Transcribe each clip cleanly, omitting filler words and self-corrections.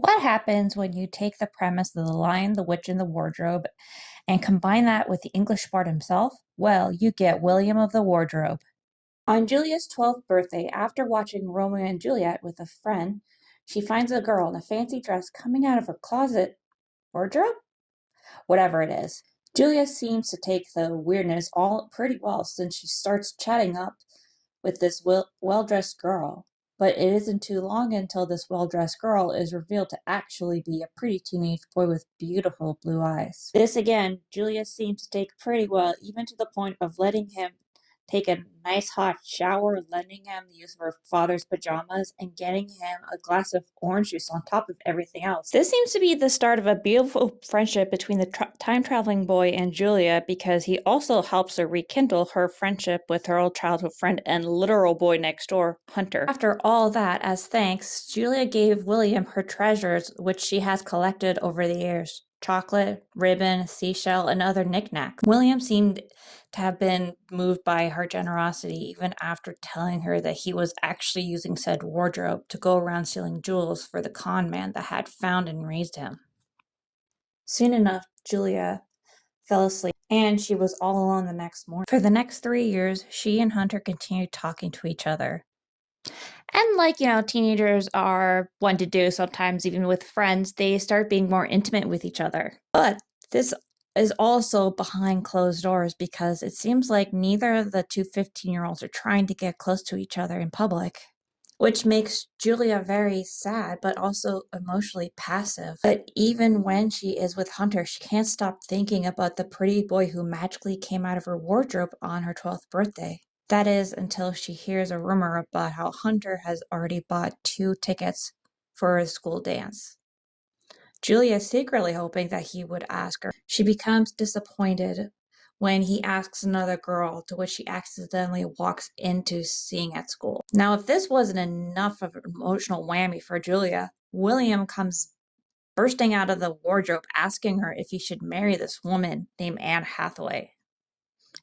What happens when you take the premise of The Lion, the Witch, and the Wardrobe and combine that with the English Bard himself? Well, you get William of the Wardrobe. On Julia's 12th birthday, after watching Romeo and Juliet with a friend, she finds a girl in a fancy dress coming out of her closet wardrobe? Whatever it is. Julia seems to take the weirdness all pretty well since she starts chatting up with this well-dressed girl. But it isn't too long until this well-dressed girl is revealed to actually be a pretty teenage boy with beautiful blue eyes. This again, Julia seems to take pretty well, even to the point of letting him take a nice hot shower, lending him the use of her father's pajamas, and getting him a glass of orange juice on top of everything else. This seems to be the start of a beautiful friendship between the time-traveling boy and Julia, because he also helps her rekindle her friendship with her old childhood friend and literal boy next door, Hunter. After all that, as thanks, Julia gave William her treasures, which she has collected over the years. Chocolate, ribbon, seashell, and other knickknacks. William seemed to have been moved by her generosity even after telling her that he was actually using said wardrobe to go around stealing jewels for the con man that had found and raised him. Soon enough, Julia fell asleep, and she was all alone the next morning. For the next 3 years, she and Hunter continued talking to each other. And like, teenagers are one to do sometimes, even with friends, they start being more intimate with each other. But this is also behind closed doors because it seems like neither of the two 15-year-olds are trying to get close to each other in public, which makes Julia very sad, but also emotionally passive. But even when she is with Hunter, she can't stop thinking about the pretty boy who magically came out of her wardrobe on her 12th birthday. That is until she hears a rumor about how Hunter has already bought 2 tickets for a school dance. Julia is secretly hoping that he would ask her. She becomes disappointed when he asks another girl, to which she accidentally walks into seeing at school. Now, if this wasn't enough of an emotional whammy for Julia, William comes bursting out of the wardrobe asking her if he should marry this woman named Anne Hathaway.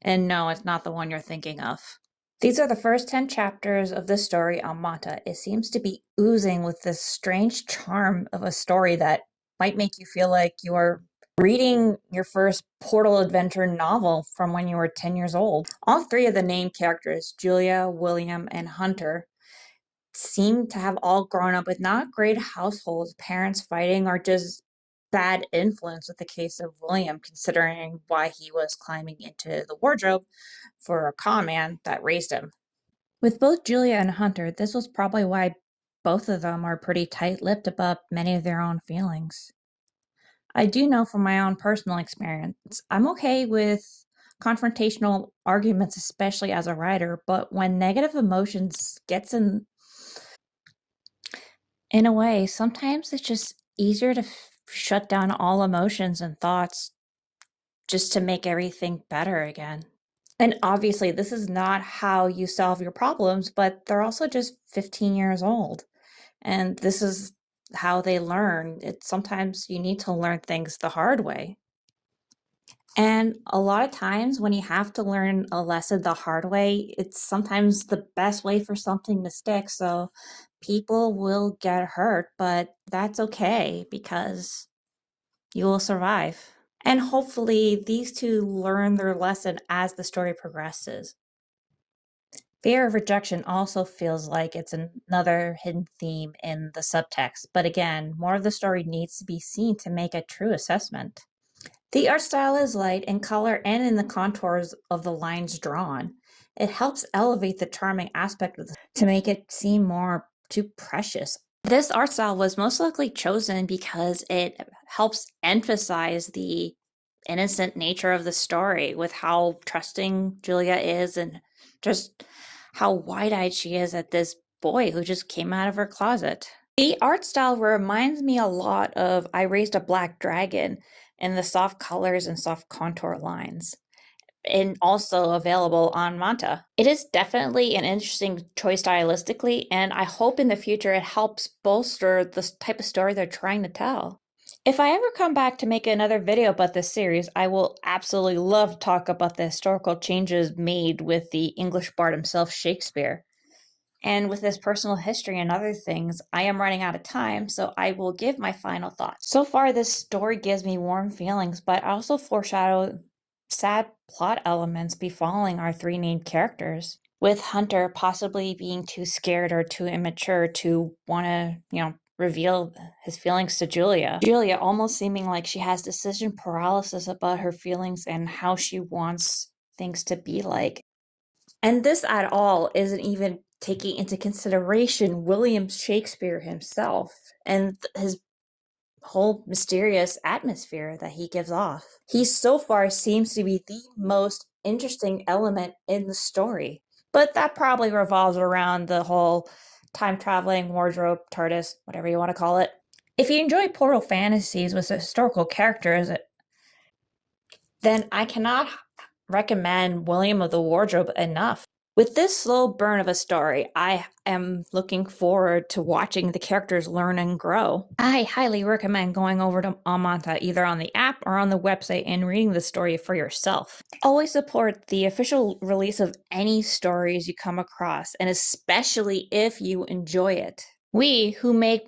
And no, it's not the one you're thinking of. These are the first 10 chapters of this story on Manta. It seems to be oozing with this strange charm of a story that might make you feel like you are reading your first Portal Adventure novel from when you were 10 years old. All 3 of the named characters, Julia, William, and Hunter, seem to have all grown up with not great households, parents fighting, or just bad influence with the case of William, considering why he was climbing into the wardrobe for a con man that raised him. With both Julia and Hunter, this was probably why both of them are pretty tight-lipped about many of their own feelings. I do know from my own personal experience, I'm okay with confrontational arguments, especially as a writer, but when negative emotions gets in a way, sometimes it's just easier to shut down all emotions and thoughts just to make everything better again. And obviously, this is not how you solve your problems, but they're also just 15 years old. And this is how they learn. Sometimes you need to learn things the hard way. And a lot of times when you have to learn a lesson the hard way, it's sometimes the best way for something to stick. So people will get hurt, but that's okay because you will survive. And hopefully these two learn their lesson as the story progresses. Fear of rejection also feels like it's another hidden theme in the subtext, but again, more of the story needs to be seen to make a true assessment. The art style is light in color and in the contours of the lines drawn. It helps elevate the charming aspect of to make it seem more too precious. This art style was most likely chosen because it helps emphasize the innocent nature of the story with how trusting Julia is and just how wide-eyed she is at this boy who just came out of her closet. The art style reminds me a lot of I Raised a Black Dragon in the soft colors and soft contour lines, and also available on Manta. It is definitely an interesting choice stylistically, and I hope in the future it helps bolster the type of story they're trying to tell. If I ever come back to make another video about this series, I will absolutely love to talk about the historical changes made with the English bard himself, Shakespeare. And with this personal history and other things, I am running out of time, so I will give my final thoughts. So far, this story gives me warm feelings, but also foreshadow sad plot elements befalling our three named characters, with Hunter possibly being too scared or too immature to want to, reveal his feelings to Julia. Julia almost seeming like she has decision paralysis about her feelings and how she wants things to be like. And this at all isn't even taking into consideration William Shakespeare himself and his whole mysterious atmosphere that he gives off. He so far seems to be the most interesting element in the story. But that probably revolves around the whole time traveling, wardrobe, TARDIS, whatever you want to call it. If you enjoy portal fantasies with historical characters, then I cannot recommend William of the Wardrobe enough. With this slow burn of a story, I am looking forward to watching the characters learn and grow. I highly recommend going over to Amanta either on the app or on the website and reading the story for yourself. Always support the official release of any stories you come across, and especially if you enjoy it. We who make,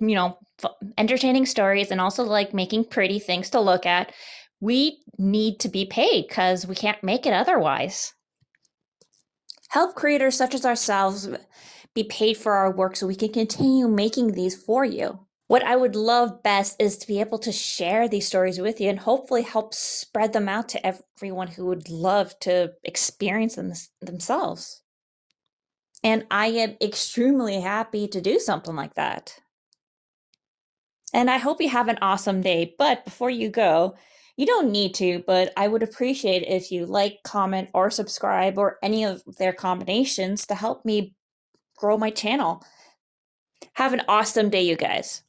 entertaining stories and also like making pretty things to look at, we need to be paid because we can't make it otherwise. Help creators such as ourselves be paid for our work so we can continue making these for you. What I would love best is to be able to share these stories with you and hopefully help spread them out to everyone who would love to experience them themselves. And I am extremely happy to do something like that. And I hope you have an awesome day. But before you go, you don't need to, but I would appreciate if you like, comment, or subscribe, or any of their combinations to help me grow my channel. Have an awesome day, you guys.